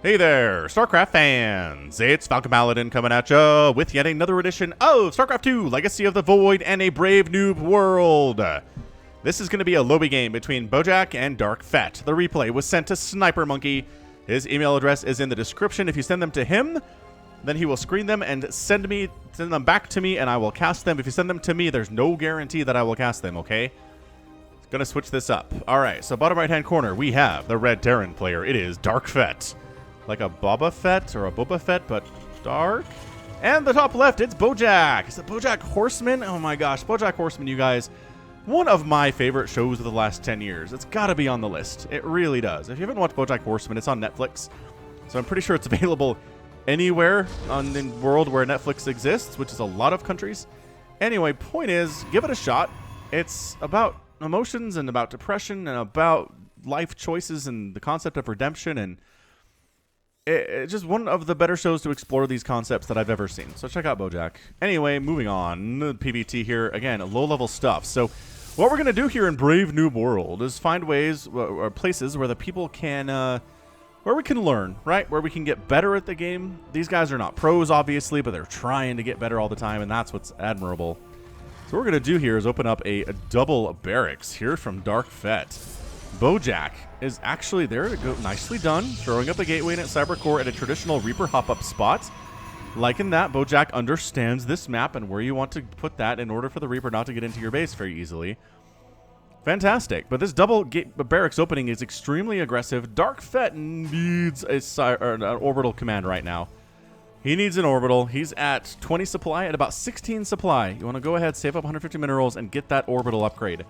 Hey there, StarCraft fans! It's Falcon Paladin coming at ya with yet another edition of StarCraft 2, Legacy of the Void and a Brave Noob World. This is going to be a lobby game between Bojack and DarkFett. The replay was sent to Sniper Monkey. His email address is in the description. If you send them to him, then he will screen them and send them back to me, and I will cast them. If you send them to me, there's no guarantee that I will cast them, okay? Gonna switch this up. Alright, so bottom right-hand corner, we have the Red Terran player. It is DarkFett. Like a Boba Fett or a Boba Fett, but dark. And the top left, it's Bojack. It's the Bojack Horseman. Oh my gosh, Bojack Horseman, you guys. One of my favorite shows of the last 10 years. It's got to be on the list. It really does. If you haven't watched Bojack Horseman, it's on Netflix. So I'm pretty sure it's available anywhere in the world where Netflix exists, which is a lot of countries. Anyway, point is, give it a shot. It's about emotions and about depression and about life choices and the concept of redemption, and it's just one of the better shows to explore these concepts that I've ever seen. So check out Bojack. Anyway, moving on. PvT here. Again, low-level stuff. So what we're going to do here in Brave Noob World is find ways or places where the people can, where we can learn, right? Where we can get better at the game. These guys are not pros, obviously, but they're trying to get better all the time, and that's what's admirable. So what we're going to do here is open up a double barracks here from DarkFett. Bojack is actually there to go. Nicely done. Throwing up a gateway in at Cybercore at a traditional Reaper hop-up spot. Liking that, Bojack understands this map and where you want to put that in order for the Reaper not to get into your base very easily. Fantastic. But this double barracks opening is extremely aggressive. DarkFett needs an orbital command right now. He needs an orbital. He's at 20 supply, at about 16 supply. You want to go ahead, save up 150 minerals, and get that orbital upgrade.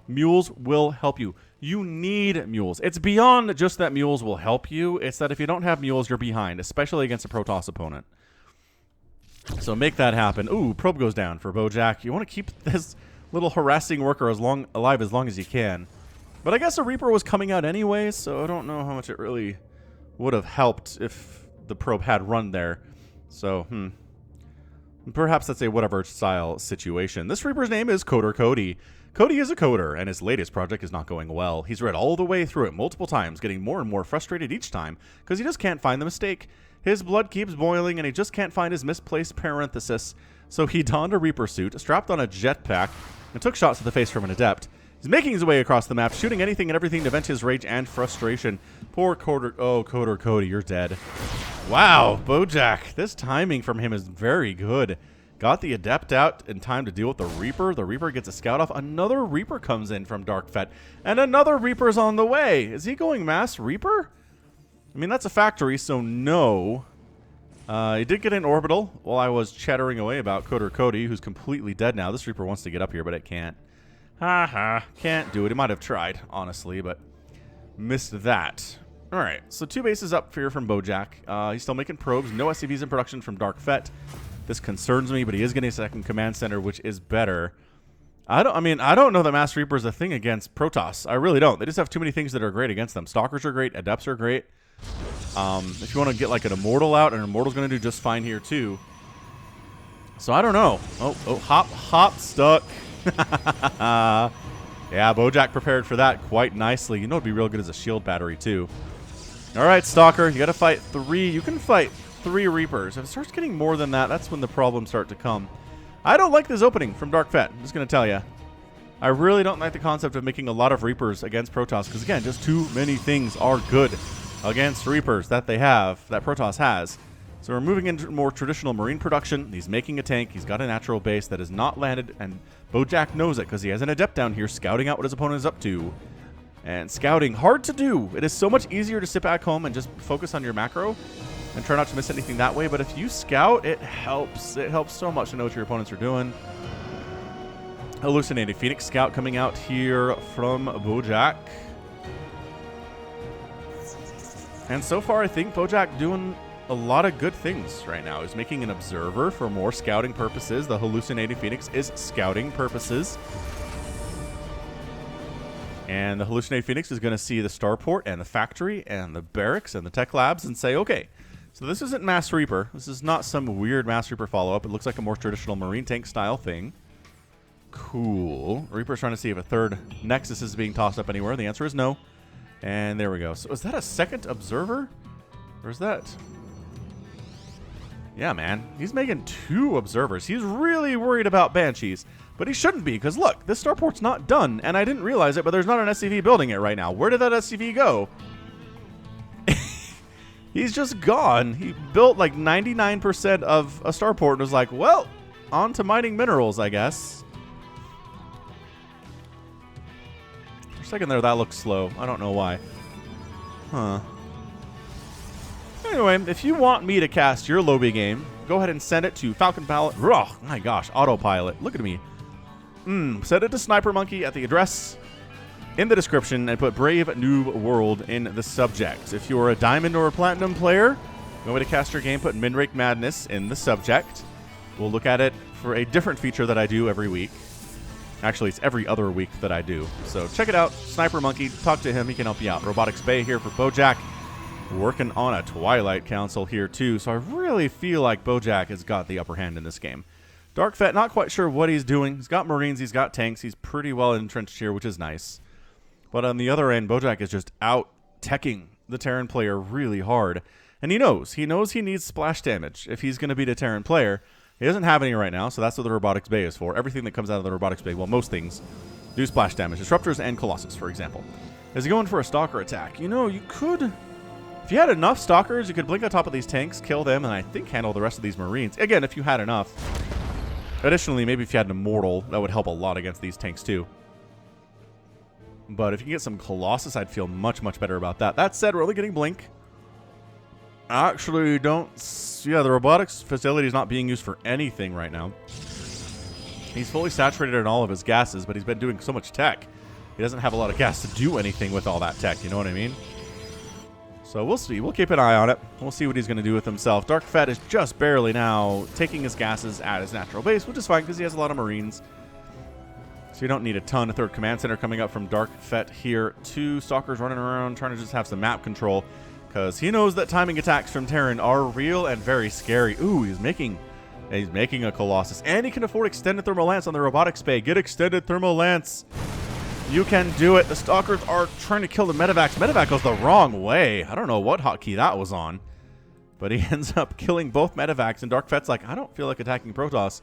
Mules will help you. You need mules. It's beyond just that mules will help you. It's that if you don't have mules, you're behind, especially against a Protoss opponent. So make that happen. Ooh, probe goes down for Bojack. You want to keep this little harassing worker alive as long as you can. But I guess a Reaper was coming out anyway, so I don't know how much it really would have helped if the probe had run there. So, perhaps that's a whatever style situation. This Reaper's name is Coder Cody. Cody is a coder, and his latest project is not going well. He's read all the way through it multiple times, getting more and more frustrated each time, because he just can't find the mistake. His blood keeps boiling, and he just can't find his misplaced parenthesis. So he donned a Reaper suit, strapped on a jetpack, and took shots to the face from an adept. He's making his way across the map, shooting anything and everything to vent his rage and frustration. Poor Coder. Oh, Coder Cody, you're dead. Wow, Bojack. This timing from him is very good. Got the Adept out in time to deal with the Reaper. The Reaper gets a scout off. Another Reaper comes in from DarkFett. And another Reaper's on the way. Is he going mass Reaper? I mean, that's a factory, so no. He did get an orbital while I was chattering away about Coder Cody, who's completely dead now. This Reaper wants to get up here, but it can't. Can't do it. He might have tried, honestly, but missed that. Alright, so 2 bases up here from Bojack. He's still making probes. No SCVs in production from DarkFett. This concerns me, but he is getting a second command center, which is better. I don't know that Mass Reaper is a thing against Protoss. I really don't. They just have too many things that are great against them. Stalkers are great. Adepts are great. If you want to get like an Immortal out, an Immortal's going to do just fine here too. So I don't know. Oh, hop, stuck. Yeah, Bojack prepared for that quite nicely. You know it'd be real good as a shield battery too. All right, Stalker, you got to fight 3. You can fight 3 Reapers. If it starts getting more than that, that's when the problems start to come. I don't like this opening from DarkFett. I'm just going to tell you. I really don't like the concept of making a lot of Reapers against Protoss, because again, just too many things are good against Reapers that they have, that Protoss has. So we're moving into more traditional Marine production. He's making a tank. He's got a natural base that is not landed, and Bojack knows it because he has an Adept down here scouting out what his opponent is up to. And scouting, hard to do. It is so much easier to sit back home and just focus on your macro and try not to miss anything that way. But if you scout, it helps. It helps so much to know what your opponents are doing. Hallucinated Phoenix Scout coming out here from Bojack. And so far, I think Bojack doing a lot of good things right now. He's making an Observer for more scouting purposes. The Hallucinated Phoenix is scouting purposes. And the Hallucinated Phoenix is going to see the starport and the factory and the barracks and the tech labs and say, okay, so this isn't Mass Reaper. This is not some weird Mass Reaper follow-up. It looks like a more traditional Marine tank style thing. Cool. Reaper's trying to see if a third Nexus is being tossed up anywhere. The answer is no. And there we go. So is that a second Observer? Or is that... Yeah, man. He's making 2 observers. He's really worried about Banshees. But he shouldn't be, because look, this starport's not done. And I didn't realize it, but there's not an SCV building it right now. Where did that SCV go? He's just gone. He built like 99% of a starport and was like, well, on to mining minerals, I guess. For a second there, that looked slow. I don't know why. Huh. Anyway, if you want me to cast your lobby game, go ahead and send it to Falcon Pilot. Oh, my gosh, autopilot. Look at me. Send it to Sniper Monkey at the address in the description and put Brave Noob World in the subject. If you're a Diamond or a Platinum player, you want me to cast your game, put Minrake Madness in the subject. We'll look at it for a different feature that I do every week. Actually, it's every other week that I do. So check it out. Sniper Monkey, talk to him. He can help you out. Robotics Bay here for Bojack. Working on a Twilight Council here, too. So I really feel like Bojack has got the upper hand in this game. DarkFett, not quite sure what he's doing. He's got Marines. He's got tanks. He's pretty well entrenched here, which is nice. But on the other end, Bojack is just out-teching the Terran player really hard. And he knows. He knows he needs splash damage if he's going to beat a Terran player. He doesn't have any right now, so that's what the Robotics Bay is for. Everything that comes out of the Robotics Bay, well, most things, do splash damage. Disruptors and Colossus, for example. Is he going for a Stalker attack? You know, you could... If you had enough Stalkers, you could blink on top of these tanks, kill them, and I think handle the rest of these Marines. Again, if you had enough. Additionally, maybe if you had an Immortal, that would help a lot against these tanks, too. But if you can get some Colossus, I'd feel much, much better about that. That said, we're only getting Blink. Actually, don't... Yeah, the robotics facility is not being used for anything right now. He's fully saturated in all of his gases, but he's been doing so much tech. He doesn't have a lot of gas to do anything with all that tech, you know what I mean? So we'll see. We'll keep an eye on it. We'll see what he's going to do with himself. DarkFett is just barely now taking his gases at his natural base, which is fine because he has a lot of Marines. So you don't need a ton. A third command center coming up from DarkFett here. 2 Stalkers running around trying to just have some map control because he knows that timing attacks from Terran are real and very scary. Ooh, he's making a Colossus. And he can afford Extended Thermal Lance on the Robotics Bay. Get Extended Thermal Lance. You can do it. The Stalkers are trying to kill the Medivacs. Medivac goes the wrong way. I don't know what hotkey that was on. But he ends up killing both Medivacs. And DarkFett's like, I don't feel like attacking Protoss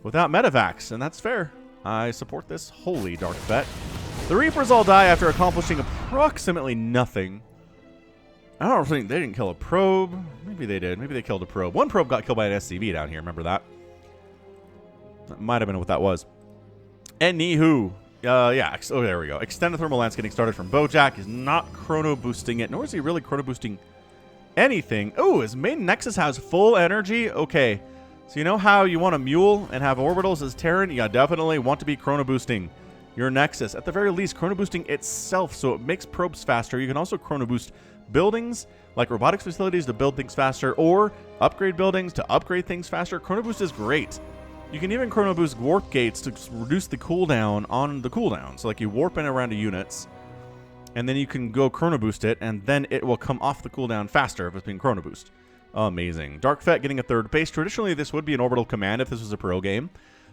without Medivacs. And that's fair. I support this wholly, DarkFett. The Reapers all die after accomplishing approximately nothing. I don't think they didn't kill a probe. Maybe they did. Maybe they killed a probe. One probe got killed by an SCV down here. Remember that? That might have been what that was. And Nihu. Yeah. Oh, there we go. Extended Thermal Lance getting started from Bojack. He's not chrono boosting it, nor is he really chrono boosting anything. Oh, his main Nexus has full energy? Okay. So you know how you want a Mule and have orbitals as Terran? You definitely want to be chrono boosting your Nexus. At the very least, chrono boosting itself so it makes probes faster. You can also chrono boost buildings, like robotics facilities to build things faster, or upgrade buildings to upgrade things faster. Chrono boost is great. You can even chrono boost warp gates to reduce the cooldown on the cooldown. So like you warp in around to units, and then you can go chrono boost it, and then it will come off the cooldown faster if it's being chrono boost. Amazing. DarkFett getting a third base. Traditionally, this would be an orbital command if this was a pro game,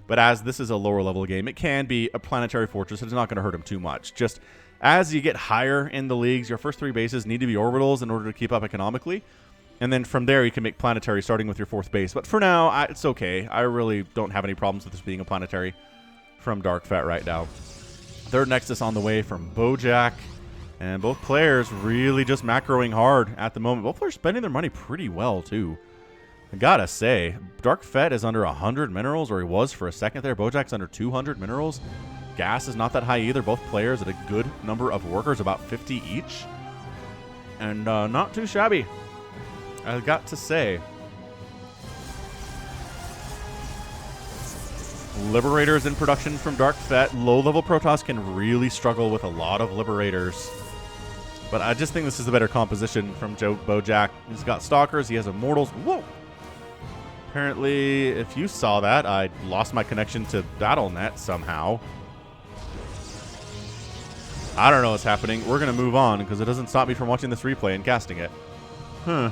but as this is a lower level game, it can be a planetary fortress. It's not going to hurt him too much. Just as you get higher in the leagues, your first 3 bases need to be orbitals in order to keep up economically. And then from there, you can make planetary starting with your 4th base. But for now, it's okay. I really don't have any problems with this being a planetary from DarkFett right now. Third Nexus on the way from Bojack. And both players really just macroing hard at the moment. Both players spending their money pretty well, too. I gotta say, DarkFett is under 100 minerals, or he was for a second there. Bojack's under 200 minerals. Gas is not that high either. Both players at a good number of workers, about 50 each. And not too shabby, I got to say. Liberators in production from DarkFett. Low-level Protoss can really struggle with a lot of Liberators. But I just think this is a better composition from Bojack. He's got Stalkers. He has Immortals. Whoa! Apparently, if you saw that, I lost my connection to BattleNet somehow. I don't know what's happening. We're going to move on because it doesn't stop me from watching this replay and casting it. Huh.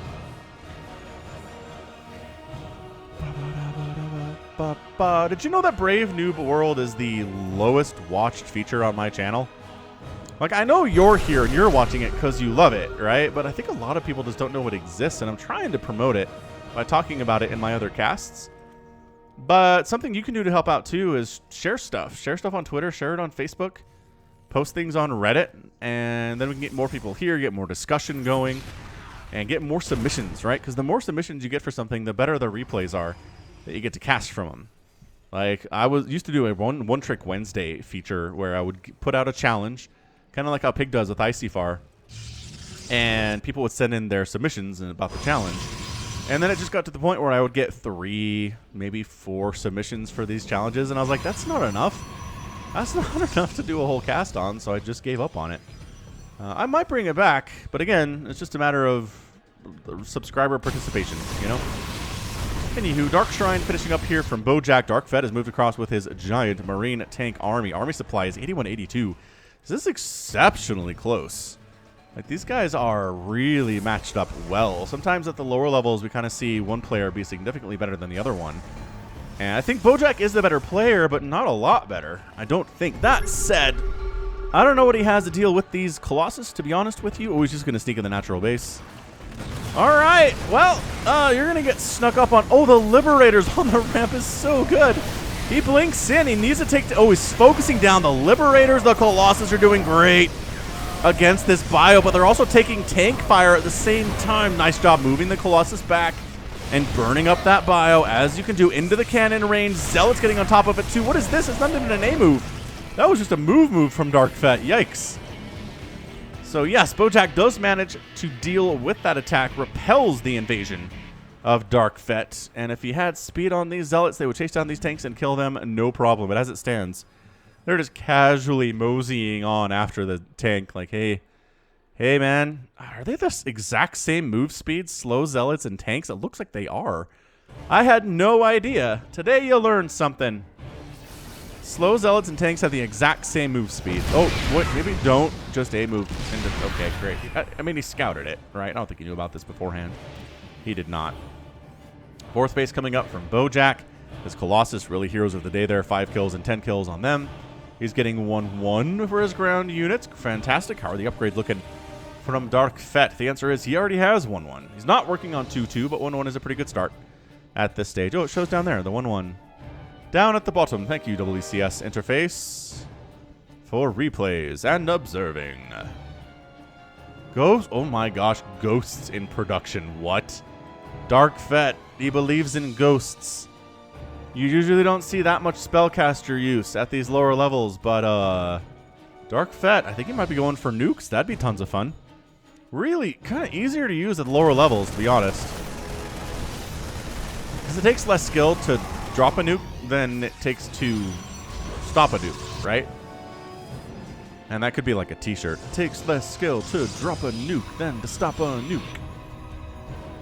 Did you know that Brave Noob World is the lowest watched feature on my channel? Like, I know you're here and you're watching it because you love it, right? But I think a lot of people just don't know it exists, and I'm trying to promote it by talking about it in my other casts. But something you can do to help out, too, is share stuff. Share stuff on Twitter, share it on Facebook, post things on Reddit, and then we can get more people here, get more discussion going, and get more submissions, right? Because the more submissions you get for something, the better the replays are that you get to cast from them. Like, I used to do a one Trick Wednesday feature where I would put out a challenge, kind of like how Pig does with ICFAR, and people would send in their submissions about the challenge. And then it just got to the point where I would get 3, maybe 4 submissions for these challenges, and I was like, that's not enough. That's not enough to do a whole cast on, so I just gave up on it. I might bring it back, but again, it's just a matter of subscriber participation, you know? Anywho, Dark Shrine finishing up here from Bojack. DarkFett has moved across with his giant marine tank army. Army supply is 8182. This is exceptionally close. Like, these guys are really matched up well. Sometimes at the lower levels, we kind of see one player be significantly better than the other one. And I think Bojack is the better player, but not a lot better, I don't think. That said, I don't know what he has to deal with these Colossus, to be honest with you. Oh, he's just going to sneak in the natural base. All right, well, you're going to get snuck up on. Oh, the Liberators on the ramp is so good. He blinks in. He needs to take... Oh, he's focusing down the Liberators. The Colossus are doing great against this bio, but they're also taking tank fire at the same time. Nice job moving the Colossus back and burning up that bio, as you can do, into the cannon range. Zealot's getting on top of it, too. What is this? It's not even an A move. That was just a move from DarkFett. Yikes. So, yes, Bojack does manage to deal with that attack, repels the invasion of DarkFett. And if he had speed on these Zealots, they would chase down these tanks and kill them, no problem. But as it stands, they're just casually moseying on after the tank. Like, hey, man, are they the exact same move speed, slow Zealots and tanks? It looks like they are. I had no idea. Today you learned something. Slow Zealots and tanks have the exact same move speed. Oh, what? Maybe don't just A move. Okay, great. I mean, he scouted it, right? I don't think he knew about this beforehand. He did not. Fourth base coming up from Bojack. His Colossus, really heroes of the day there. 5 kills and 10 kills on them. He's getting 1-1 for his ground units. Fantastic. How are the upgrades looking from DarkFett? The answer is he already has 1-1. He's not working on 2-2, but 1-1 is a pretty good start at this stage. Oh, it shows down there, the 1-1. Down at the bottom. Thank you, WCS interface, for replays and observing. Ghost. Oh my gosh, ghosts in production. What? DarkFett. He believes in ghosts. You usually don't see that much spellcaster use at these lower levels, but DarkFett, I think he might be going for nukes. That'd be tons of fun. Really kind of easier to use at the lower levels, to be honest. Because it takes less skill to drop a nuke than it takes to stop a nuke, right? And that could be like a t-shirt. It takes less skill to drop a nuke than to stop a nuke.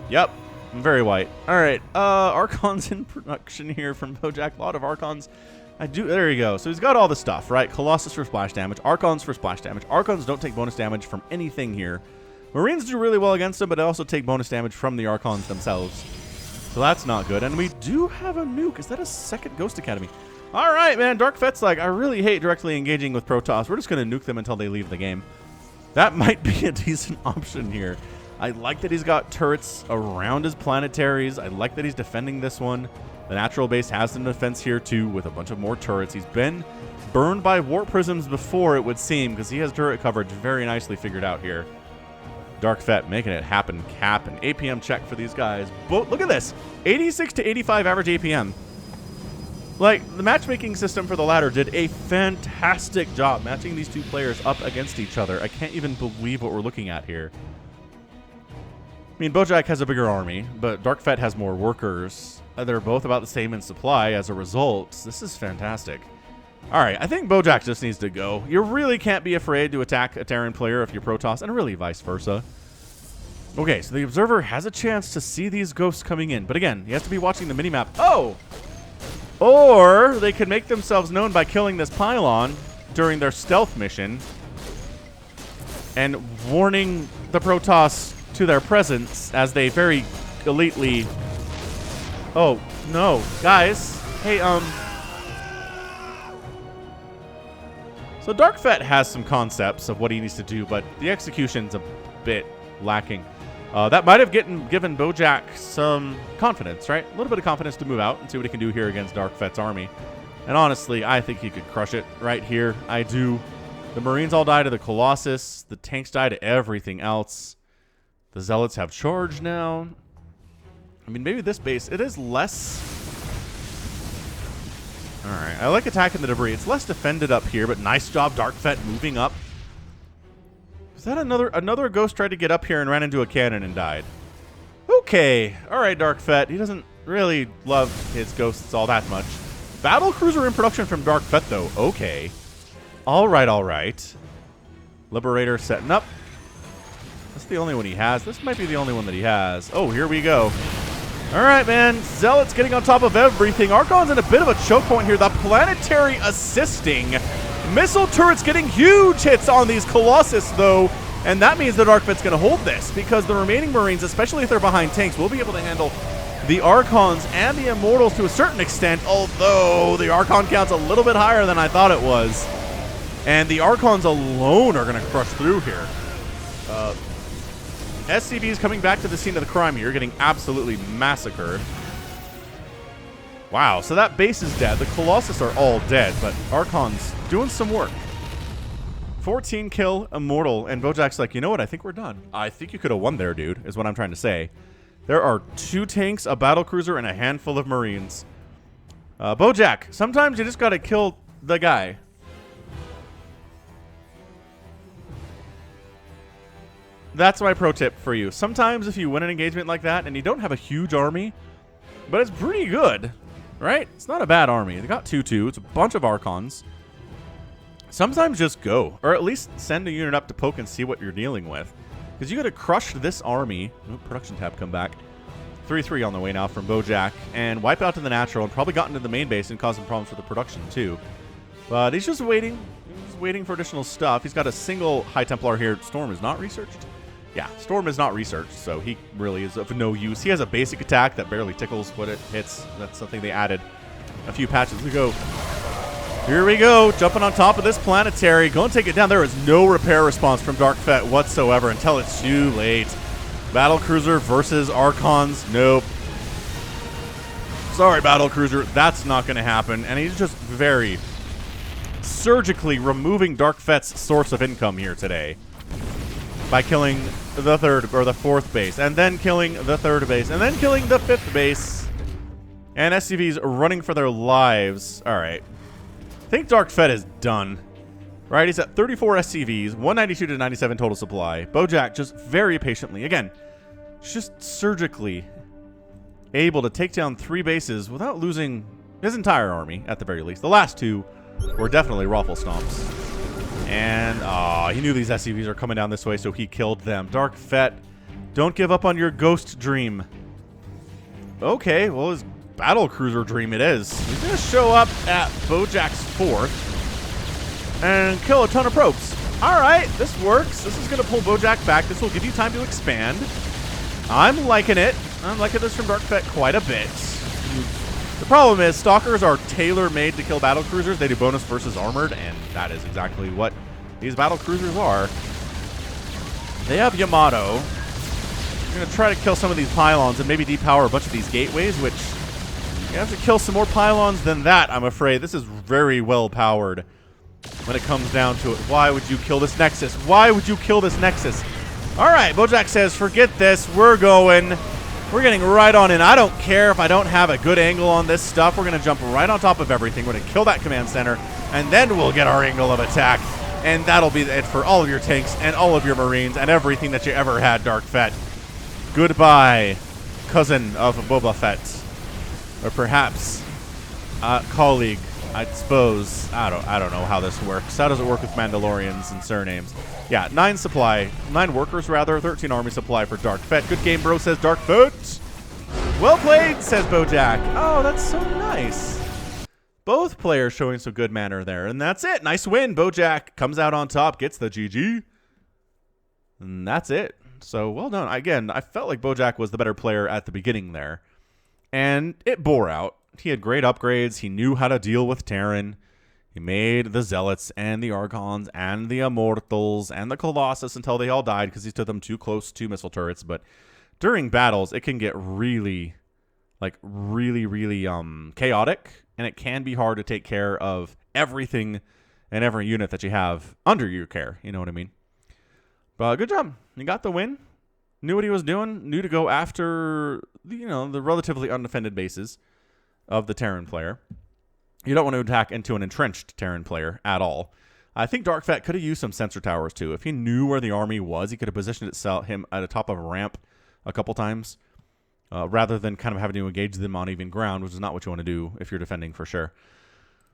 Yep. I'm very white. All right. Archons in production here from Bojack. A lot of Archons. There you go. So he's got all the stuff, right? Colossus for splash damage. Archons for splash damage. Archons don't take bonus damage from anything here. Marines do really well against them, but they also take bonus damage from the Archons themselves. So that's not good. And we do have a nuke. Is that a second Ghost Academy? All right, man. DarkFett's like, I really hate directly engaging with Protoss. We're just going to nuke them until they leave the game. That might be a decent option here. I like that he's got turrets around his planetaries. I like that he's defending this one. The natural base has some defense here, too, with a bunch of more turrets. He's been burned by warp prisms before, it would seem, because he has turret coverage very nicely figured out here. DarkFett making it happen. Cap and APM check for these guys. Look at this. 86 to 85 average APM. Like, the matchmaking system for the ladder did a fantastic job matching these two players up against each other. I can't even believe what we're looking at here. I mean, Bojack has a bigger army, but DarkFett has more workers. They're both about the same in supply as a result. This is fantastic. All right, I think Bojack just needs to go. You really can't be afraid to attack a Terran player if you're Protoss, and really vice versa. Okay, so the Observer has a chance to see these ghosts coming in. But again, he has to be watching the minimap. Oh! Or they could make themselves known by killing this pylon during their stealth mission and warning the Protoss to their presence as they very elitely... Oh, no. Guys, hey, So DarkFett has some concepts of what he needs to do, but the execution's a bit lacking. That might have given Bojack some confidence, right? A little bit of confidence to move out and see what he can do here against DarkFett's army. And honestly, I think he could crush it right here. I do. The Marines all die to the Colossus. The tanks die to everything else. The Zealots have charge now. I mean, maybe this base, it is less... Alright, I like attacking the debris. It's less defended up here, but nice job, DarkFett, moving up. Is that another ghost tried to get up here and ran into a cannon and died? Okay. Alright, DarkFett. He doesn't really love his ghosts all that much. Battle cruiser in production from DarkFett, though. Okay. Alright, alright. Liberator setting up. That's the only one he has. This might be the only one that he has. Oh, here we go. Alright, man. Zealots getting on top of everything. Archon's in a bit of a choke point here. The planetary assisting. Missile turrets getting huge hits on these Colossus, though. And that means that DarkFett's going to hold this, because the remaining Marines, especially if they're behind tanks, will be able to handle the Archons and the Immortals to a certain extent, although the Archon count's a little bit higher than I thought it was. And the Archons alone are going to crush through here. SCVs coming back to the scene of the crime here, getting absolutely massacred. Wow, so that base is dead. The Colossus are all dead, but Archon's doing some work. 14 kill Immortal, and Bojack's like, you know what, I think we're done. I think you could have won there, dude, is what I'm trying to say. There are 2 tanks, a battlecruiser, and a handful of Marines. Bojack, sometimes you just gotta kill the guy. That's my pro tip for you. Sometimes if you win an engagement like that and you don't have a huge army, but it's pretty good, right? It's not a bad army. They got 2-2. It's a bunch of Archons. Sometimes just go, or at least send a unit up to poke and see what you're dealing with. Because you got to crush this army. Oh, production tab come back. 3-3 on the way now from Bojack, and wipe out to the natural, and probably got into the main base and caused some problems with the production too. But he's just waiting. He's waiting for additional stuff. He's got a single High Templar here. Storm is not researched. Yeah, Storm is not researched, so he really is of no use. He has a basic attack that barely tickles what it hits. That's something they added a few patches ago. Here we go, jumping on top of this planetary. Going to take it down. There is no repair response from DarkFett whatsoever until it's too late. Battlecruiser versus Archons. Nope. Sorry, Battlecruiser. That's not going to happen. And he's just very surgically removing DarkFett's source of income here today by killing the 3rd or the 4th base, and then killing the 3rd base, and then killing the 5th base. And SCV's running for their lives. All right. I think DarkFett is done. Right? He's at 34 SCVs, 192 to 97 total supply. Bojack just very patiently, again, just surgically able to take down 3 bases without losing his entire army, at the very least. The last 2 were definitely raffle stomps. And, he knew these SCVs are coming down this way, so he killed them. DarkFett, don't give up on your ghost dream. Okay, well, his battlecruiser dream it is. He's going to show up at Bojack's 4th and kill a ton of probes. All right, this works. This is going to pull Bojack back. This will give you time to expand. I'm liking it. I'm liking this from DarkFett quite a bit. The problem is, Stalkers are tailor-made to kill battlecruisers. They do bonus versus armored, and that is exactly what these battlecruisers are. They have Yamato. They're going to try to kill some of these pylons and maybe depower a bunch of these gateways, which you have to kill some more pylons than that, I'm afraid. This is very well powered when it comes down to it. Why would you kill this Nexus? Why would you kill this Nexus? All right, Bojack says, forget this. We're going. We're getting right on in. I don't care if I don't have a good angle on this stuff. We're going to jump right on top of everything. We're going to kill that command center, and then we'll get our angle of attack. And that'll be it for all of your tanks and all of your Marines and everything that you ever had, DarkFett. Goodbye, cousin of Boba Fett. Or perhaps colleague, I suppose. I don't know how this works. How does it work with Mandalorians and surnames? Yeah, 9 workers rather, 13 army supply for DarkFett. Good game, bro, says DarkFett. Well played, says Bojack. Oh, that's so nice. Both players showing some good manner there, and that's it. Nice win. Bojack comes out on top, gets the GG. And that's it. So, well done. Again, I felt like Bojack was the better player at the beginning there. And it bore out. He had great upgrades. He knew how to deal with Terran. He made the Zealots and the Archons and the Immortals and the Colossus until they all died because he stood them too close to missile turrets. But during battles, it can get really chaotic, and it can be hard to take care of everything and every unit that you have under your care. You know what I mean? But good job. You got the win. Knew what he was doing. Knew to go after, the relatively undefended bases of the Terran player. You don't want to attack into an entrenched Terran player at all. I think DarkFett could have used some sensor towers too. If he knew where the army was, he could have positioned him at the top of a ramp a couple times, rather than kind of having to engage them on even ground, which is not what you want to do if you're defending for sure.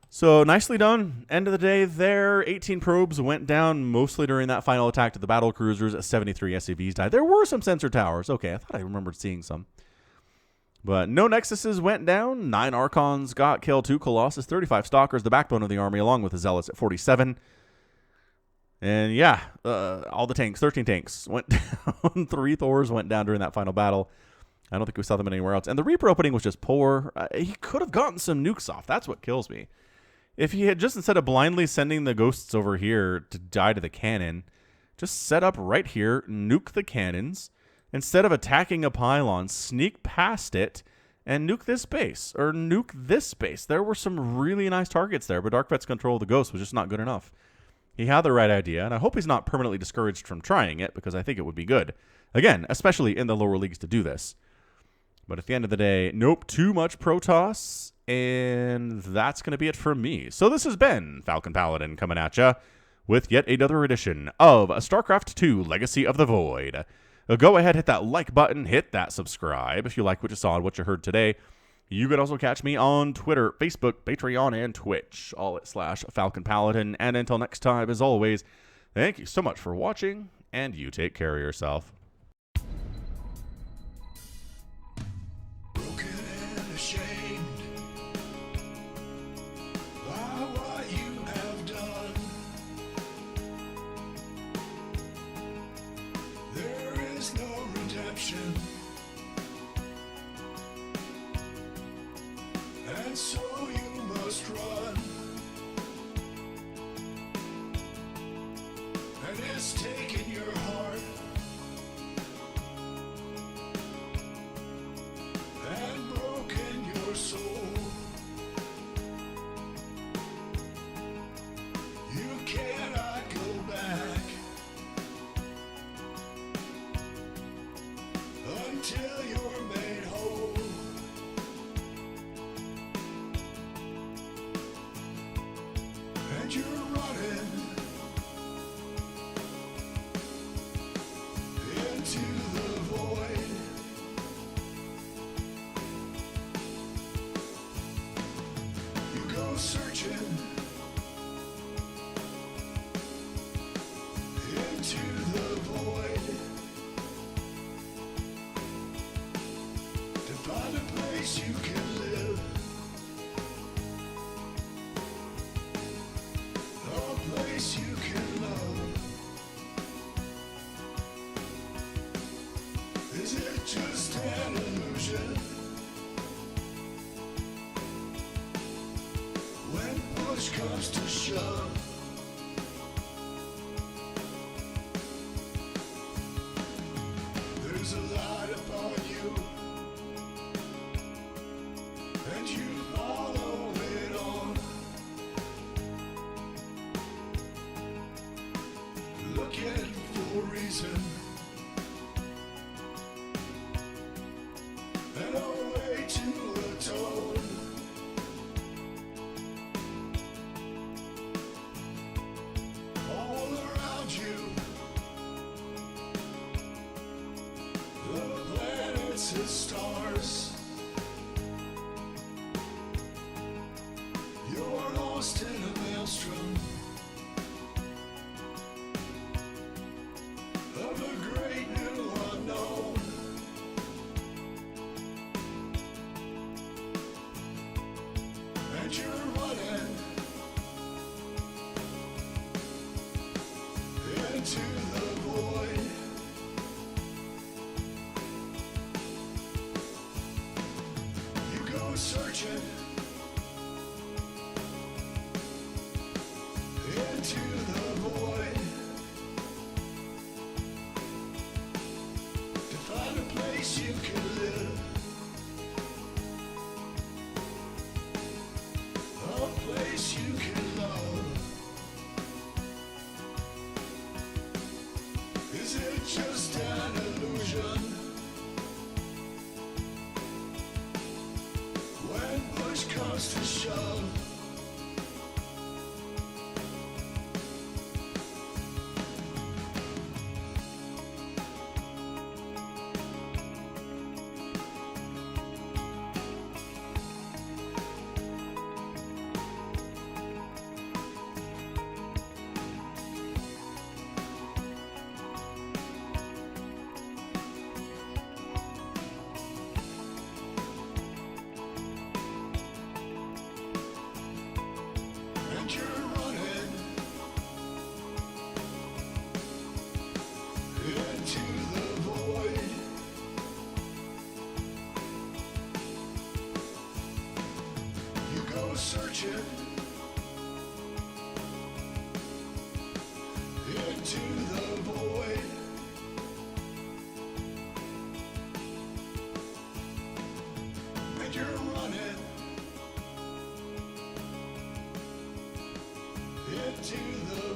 So nicely done. End of the day there, 18 probes went down mostly during that final attack to the battle cruisers. 73 SCVs died. There were some sensor towers. Okay, I thought I remembered seeing some. But no Nexuses went down. 9 Archons got killed. 2 Colossus. 35 Stalkers, the backbone of the army, along with the Zealots at 47. And yeah, all the tanks, 13 tanks went down. 3 Thors went down during that final battle. I don't think we saw them anywhere else. And the Reaper opening was just poor. He could have gotten some nukes off. That's what kills me. If he had just, instead of blindly sending the ghosts over here to die to the cannon, just set up right here, nuke the cannons. Instead of attacking a pylon, sneak past it and nuke this base, or nuke this base. There were some really nice targets there, but DarkFett's control of the ghost was just not good enough. He had the right idea, and I hope he's not permanently discouraged from trying it, because I think it would be good. Again, especially in the lower leagues to do this. But at the end of the day, nope, too much Protoss, and that's going to be it from me. So this has been Falcon Paladin coming at ya with yet another edition of StarCraft 2 Legacy of the Void. Go ahead, hit that like button, hit that subscribe if you like what you saw and what you heard today. You can also catch me on Twitter, Facebook, Patreon, and Twitch, all at /Falcon Paladin. And until next time, as always, thank you so much for watching, and you take care of yourself. Broken and ashamed by what you have done. There is no redemption, and so you must run. And it's taken your heart and broken your soul. You cannot go back until you're made whole. And you're running into the void. You go searching into the void to find a place you can live, a place you can love. Is it just an illusion? When push comes to shove, there's a light upon you, and you follow it on. Looking for reason and a way to atone. All around you, the planets and stars. You're lost in a maelstrom of a great new unknown. And you're running into the void. You go searching into the void to find a place you can live, a place you can love. Is it just an illusion? When push comes to shove, and you're running into the void. You go searching into the void. And you're running into the